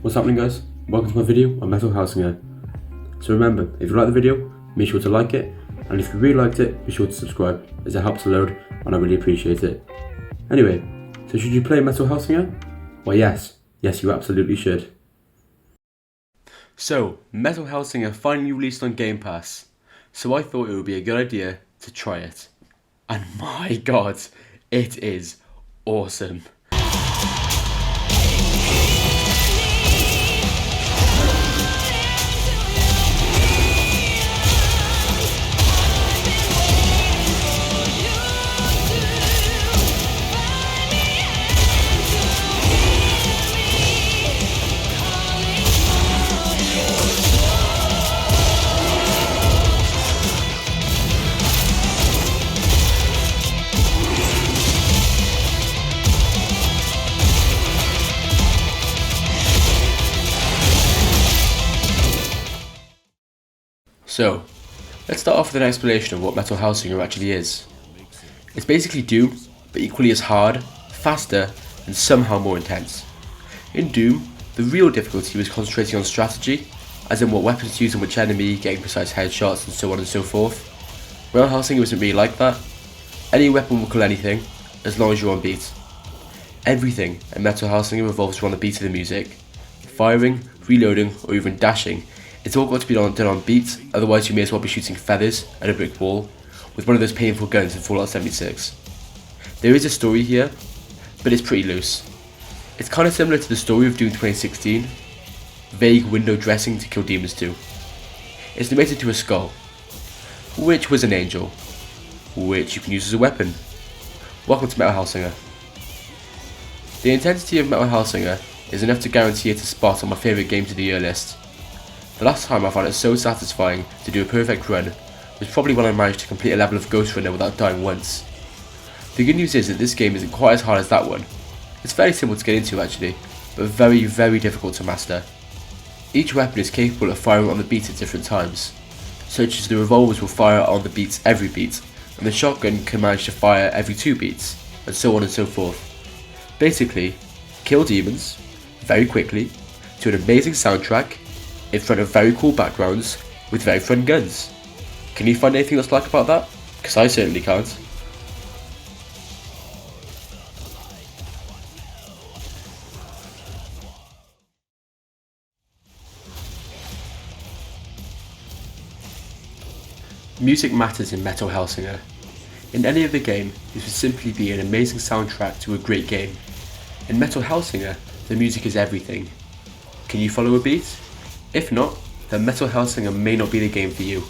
What's happening, guys? Welcome to my video on Metal Hellsinger. So remember, if you like the video, make sure to like it, and if you really liked it, be sure to subscribe, as it helps a load and I really appreciate it. Anyway, so should you play Metal Hellsinger? Well, yes, you absolutely should. So, Metal Hellsinger finally released on Game Pass, so I thought it would be a good idea to try it. And my god, it is awesome. So, let's start off with an explanation of what Metal Hellsinger actually is. It's basically Doom, but equally as hard, faster, and somehow more intense. In Doom, the real difficulty was concentrating on strategy, as in what weapons to use on which enemy, getting precise headshots, and so on and so forth. Metal Hellsinger wasn't really like that. Any weapon will kill anything, as long as you're on beat. Everything in Metal Hellsinger revolves around the beat of the music. Firing, reloading, or even dashing, it's all got to be done on beat, otherwise you may as well be shooting feathers at a brick wall with one of those painful guns in Fallout 76. There is a story here, but it's pretty loose. It's kind of similar to the story of Doom 2016, vague window dressing to kill demons too. It's limited to a skull, which was an angel, which you can use as a weapon. Welcome to Metal Hellsinger. The intensity of Metal Hellsinger is enough to guarantee it a spot on my favourite games of the year list. The last time I found it so satisfying to do a perfect run was probably when I managed to complete a level of Ghost Runner without dying once. The good news is that this game isn't quite as hard as that one. It's fairly simple to get into actually, but very, very difficult to master. Each weapon is capable of firing on the beat at different times, such as the revolvers will fire on the beats every beat, and the shotgun can manage to fire every 2 beats, and so on and so forth. Basically, kill demons, very quickly, to an amazing soundtrack, in front of very cool backgrounds, with very fun guns. Can you find anything that's like about that? Because I certainly can't. Music matters in Metal Hellsinger. In any other game, this would simply be an amazing soundtrack to a great game. In Metal Hellsinger, the music is everything. Can you follow a beat? If not, then Metal Hellsinger may not be the game for you.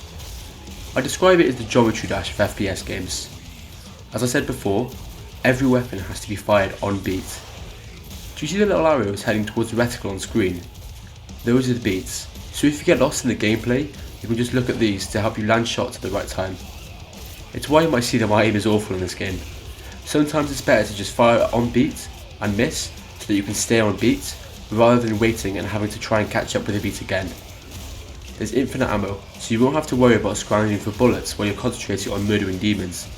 I describe it as the geometry dash of FPS games. As I said before, every weapon has to be fired on beat. Do you see the little arrows heading towards the reticle on screen? Those are the beats, so if you get lost in the gameplay, you can just look at these to help you land shots at the right time. It's why you might see that my aim is awful in this game. Sometimes it's better to just fire on beat and miss so that you can stay on beat, rather than waiting and having to try and catch up with a beat again. There's infinite ammo, so you won't have to worry about scrounging for bullets while you're concentrating on murdering demons.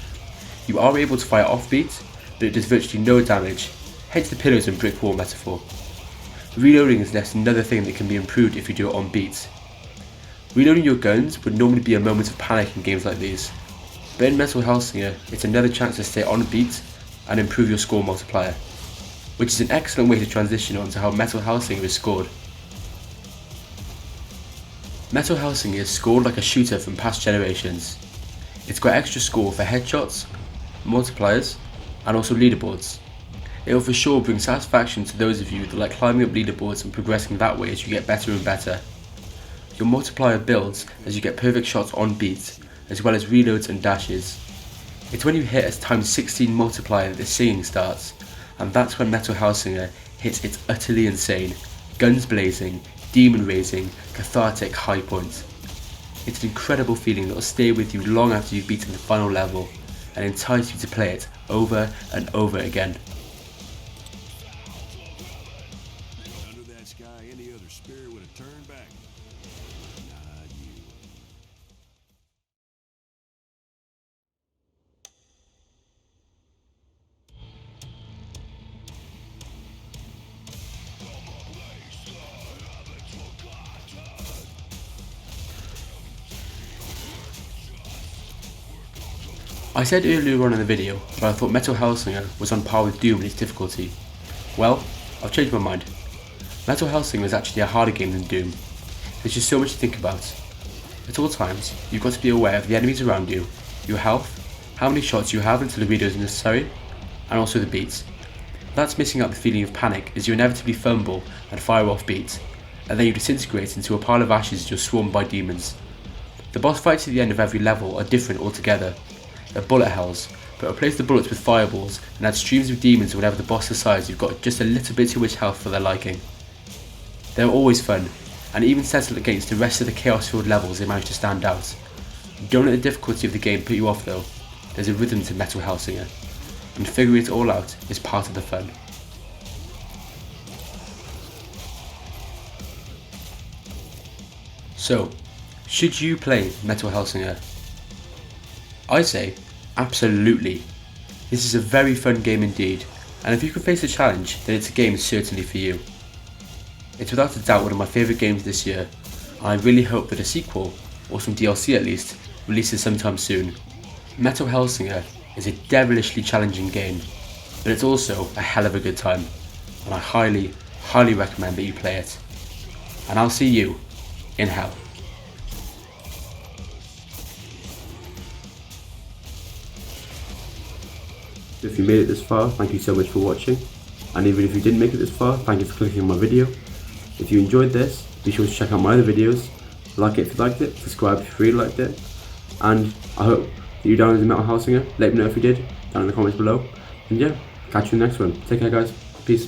You are able to fire off beat, but it does virtually no damage, hence the pillars and brick wall metaphor. Reloading is next another thing that can be improved if you do it on beat. Reloading your guns would normally be a moment of panic in games like these, but in Metal Hellsinger it's another chance to stay on beat and improve your score multiplier, which is an excellent way to transition onto how Metal Hellsinger is scored. Metal Hellsinger is scored like a shooter from past generations. It's got extra score for headshots, multipliers, and also leaderboards. It will for sure bring satisfaction to those of you that like climbing up leaderboards and progressing that way as you get better and better. Your multiplier builds as you get perfect shots on beat, as well as reloads and dashes. It's when you hit a times 16 multiplier that the singing starts, and that's when Metal Hellsinger hits its utterly insane, guns blazing, demon raising, cathartic high point. It's an incredible feeling that will stay with you long after you've beaten the final level, and entice you to play it over and over again. Under that sky, any other spirit would have turned back. Not you. I said earlier on in the video that I thought Metal Hellsinger was on par with Doom in its difficulty. Well, I've changed my mind. Metal Hellsinger is actually a harder game than Doom. There's just so much to think about. At all times, you've got to be aware of the enemies around you, your health, how many shots you have until the reload is necessary, and also the beats. That's missing out the feeling of panic as you inevitably fumble and fire off beats, and then you disintegrate into a pile of ashes as you're swarmed by demons. The boss fights at the end of every level are different altogether. They're bullet hells, but replace the bullets with fireballs and add streams of demons whenever the boss decides you've got just a little bit too much health for their liking. They're always fun, and even settled against the rest of the chaos-filled levels they manage to stand out. Don't let the difficulty of the game put you off though. There's a rhythm to Metal Hellsinger, and figuring it all out is part of the fun. So, should you play Metal Hellsinger? I say, absolutely. This is a very fun game indeed, and if you can face the challenge, then it's a game certainly for you. It's without a doubt one of my favourite games this year, and I really hope that a sequel, or some DLC at least, releases sometime soon. Metal Hellsinger is a devilishly challenging game, but it's also a hell of a good time, and I highly, highly recommend that you play it. And I'll see you in hell. If you made it this far, thank you so much for watching, and even if you didn't make it this far, thank you for clicking on my video. If you enjoyed this, be sure to check out my other videos, like it if you liked it, subscribe if you really liked it, and I hope that you downloaded Metal Hellsinger. Let me know if you did, down in the comments below, and yeah, catch you in the next one. Take care guys, peace.